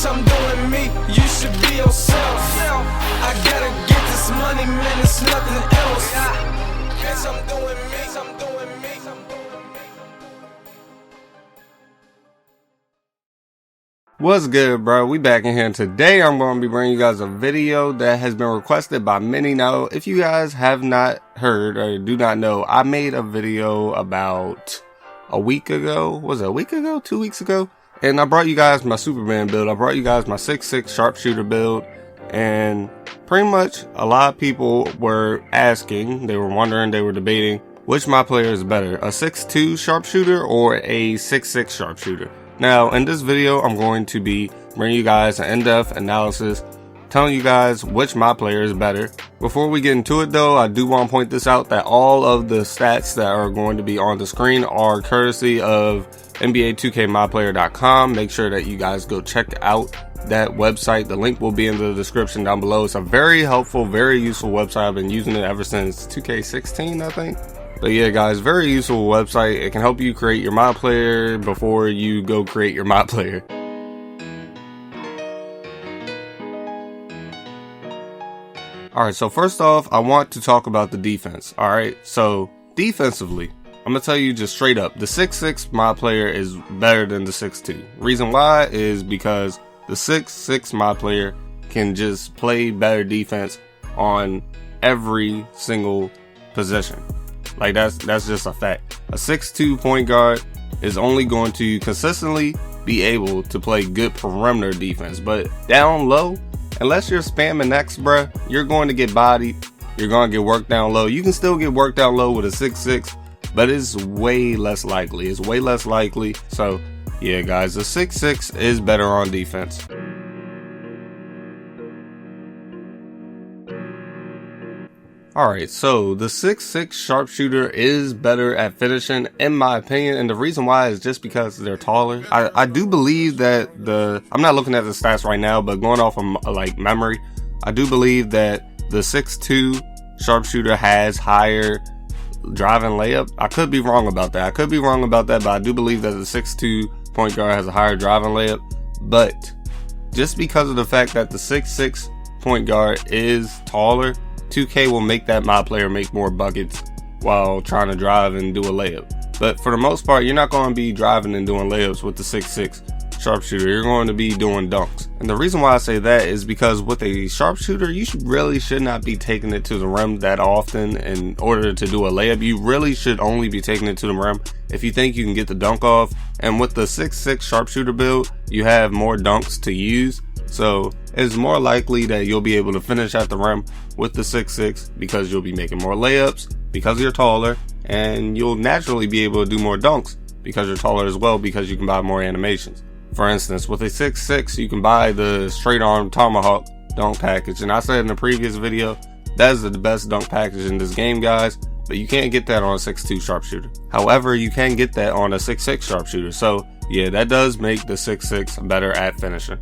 Bitch, I'm doing me, you should be yourself. I gotta get this money, man, it's nothing else. Bitch, I'm doing me, I'm doing me, I'm doing me. What's good, bro? We back in here, and today I'm going to be bringing you guys a video that has been requested by many. Now, if you guys have not heard or do not know, I made a video about a week ago. Was it a week ago? 2 weeks ago? And I brought you guys my Superman build. I brought you guys my 6'6" Sharpshooter build. And pretty much a lot of people were asking, they were wondering, they were debating, which my player is better, a 6'2" Sharpshooter or a 6'6" Sharpshooter. Now, in this video, I'm going to be bringing you guys an in-depth analysis, telling you guys which my player is better. Before we get into it though, I do want to point this out that all of the stats that are going to be on the screen are courtesy of NBA 2KMyPlayer.com. Make sure that you guys go check out that website. The link will be in the description down below. It's a very helpful, very useful website. I've been using it ever since 2K16, I think. But yeah, guys, very useful website. It can help you create your my player before you go create your my player. Alright, so first off, I want to talk about the defense. Alright, so defensively, I'm gonna tell you just straight up, the 6'6" my player is better than the 6'2". Reason why is because the 6'6" my player can just play better defense on every single possession. Like that's just a fact. A 6'2" point guard is only going to consistently be able to play good perimeter defense, but down low, unless you're spamming X, bruh, you're going to get bodied. You're going to get worked down low. You can still get worked down low with a 6'6", but it's way less likely. It's way less likely. So yeah, guys, the 6'6" is better on defense. Alright, so the 6'6" Sharpshooter is better at finishing, in my opinion, and the reason why is just because they're taller. I do believe that I'm not looking at the stats right now, but going off of like memory, I do believe that the 6'2" Sharpshooter has higher driving layup. I could be wrong about that. But I do believe that the 6'2" point guard has a higher driving layup. But just because of the fact that the 6'6" point guard is taller, 2K will make that my player make more buckets while trying to drive and do a layup. But for the most part, you're not going to be driving and doing layups with the 6'6" Sharpshooter. You're going to be doing dunks. And the reason why I say that is because with a Sharpshooter, you should not be taking it to the rim that often in order to do a layup. You really should only be taking it to the rim if you think you can get the dunk off. And with the 6'6" Sharpshooter build, you have more dunks to use. So it's more likely that you'll be able to finish at the rim with the 6'6" because you'll be making more layups because you're taller, and you'll naturally be able to do more dunks because you're taller as well, because you can buy more animations. For instance, with a 6'6", you can buy the straight arm tomahawk dunk package, and I said in the previous video that is the best dunk package in this game, guys, but you can't get that on a 6'2" Sharpshooter. However, you can get that on a 6'6" Sharpshooter. So yeah, that does make the 6'6" better at finishing.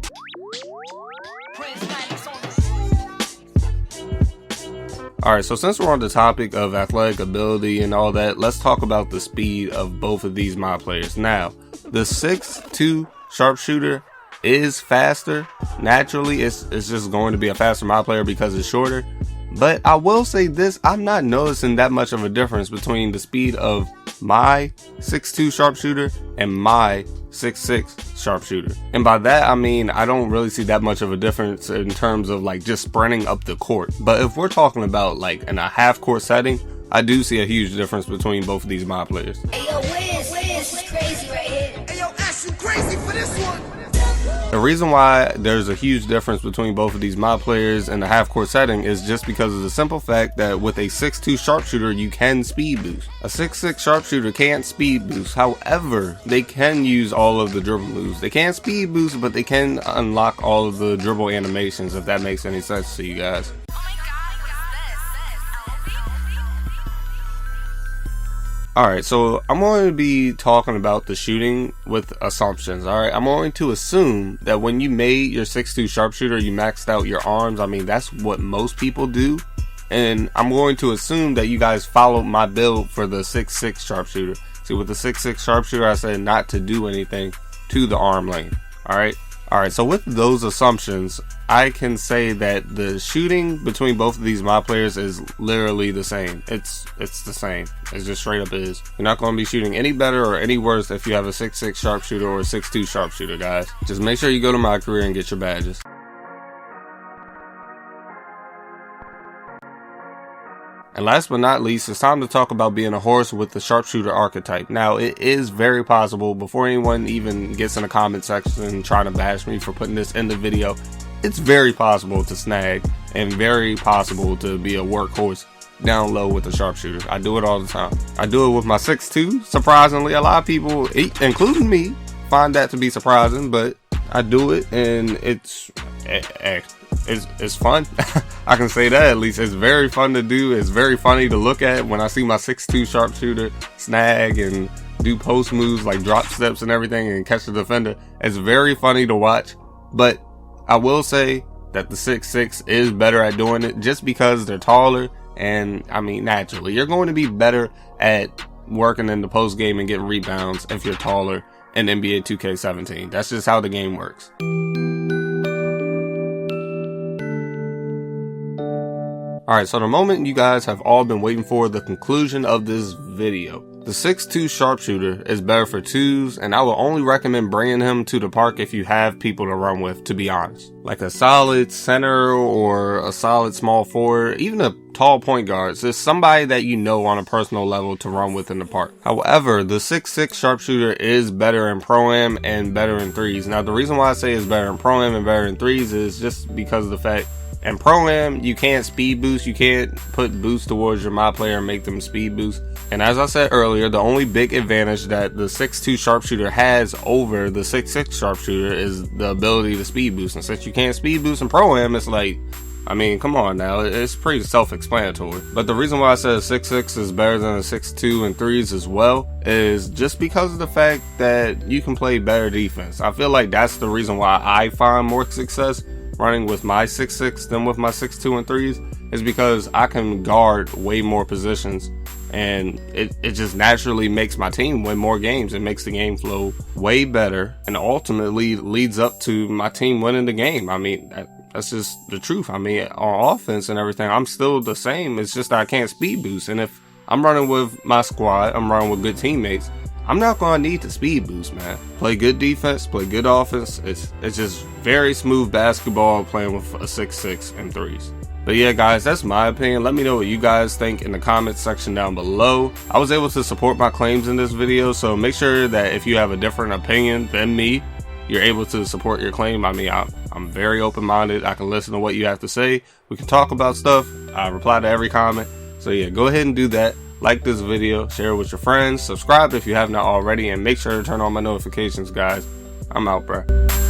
Alright, so since we're on the topic of athletic ability and all that, let's talk about the speed of both of these my players. Now, the 6'2" Sharpshooter is faster. Naturally, it's just going to be a faster my player because it's shorter. But I will say this, I'm not noticing that much of a difference between the speed of my 6'2" Sharpshooter and my 6'6" Sharpshooter. And by that I mean I don't really see that much of a difference in terms of like just sprinting up the court. But if we're talking about like in a half court setting, I do see a huge difference between both of these my players. Hey yo, Wiz is crazy right here. Hey yo, Ash, you crazy for this one. The reason why there's a huge difference between both of these my players in the half court setting is just because of the simple fact that with a 6'2" Sharpshooter you can speed boost. A 6'6" Sharpshooter can't speed boost. However, they can use all of the dribble moves. They can't speed boost, but they can unlock all of the dribble animations, if that makes any sense to you guys. Alright, so I'm going to be talking about the shooting with assumptions. Alright, I'm going to assume that when you made your 6'2" Sharpshooter, you maxed out your arms. I mean, that's what most people do. And I'm going to assume that you guys followed my build for the 6'6" Sharpshooter. See, with the 6'6" Sharpshooter, I said not to do anything to the arm length. Alright, Alright, so with those assumptions, I can say that the shooting between both of these my players is literally the same. It's the same. It just straight up is. You're not going to be shooting any better or any worse if you have a 6'6 sharpshooter or a 6'2 sharpshooter, guys. Just make sure you go to my career and get your badges. And last but not least, it's time to talk about being a horse with the sharpshooter archetype. Now, it is very possible, before anyone even gets in the comment section trying to bash me for putting this in the video, it's very possible to snag and very possible to be a workhorse down low with a sharpshooter. I do it all the time. I do it with my 6'2". Surprisingly, a lot of people, including me, find that to be surprising, but I do it, and it's fun. I can say that, at least. It's very fun to do. It's very funny to look at when I see my 6'2 sharpshooter snag and do post moves like drop steps and everything and catch the defender. It's very funny to watch, but I will say that the 6'6 is better at doing it just because they're taller, and I mean, naturally you're going to be better at working in the post game and getting rebounds if you're taller in NBA 2K17. That's just how the game works. Alright, so the moment you guys have all been waiting for, the conclusion of this video. The 6'2 sharpshooter is better for twos, and I will only recommend bringing him to the park if you have people to run with, to be honest. Like a solid center or a solid small forward, even a tall point guard. So it's somebody that you know on a personal level to run with in the park. However, the 6'6 sharpshooter is better in Pro-Am and better in threes. Now, the reason why I say it's better in Pro-Am and better in threes is just because of the fact in Pro-Am, you can't speed boost. You can't put boosts towards your my player and make them speed boost. And as I said earlier, the only big advantage that the 6'2 sharpshooter has over the 6'6 sharpshooter is the ability to speed boost. And since you can't speed boost in Pro-Am, it's like, I mean, come on now, it's pretty self-explanatory. But the reason why I said 6'6 is better than a 6'2 and threes as well is just because of the fact that you can play better defense. I feel like that's the reason why I find more success running with my 6'6 than with my 6'2 and threes, is because I can guard way more positions, and it just naturally makes my team win more games. It makes the game flow way better and ultimately leads up to my team winning the game. I mean, that's just the truth. I mean, on offense and everything, I'm still the same. It's just that I can't speed boost, and if I'm running with my squad, I'm running with good teammates, I'm not going to need to speed boost, man. Play good defense, play good offense. It's just very smooth basketball playing with a 6'6 and threes. But yeah, guys, that's my opinion. Let me know what you guys think in the comments section down below. I was able to support my claims in this video, so make sure that if you have a different opinion than me, you're able to support your claim. I mean, I'm very open-minded. I can listen to what you have to say. We can talk about stuff. I reply to every comment. So yeah, go ahead and do that. Like this video, share it with your friends, subscribe if you have not already, and make sure to turn on my notifications, guys. I'm out, bruh.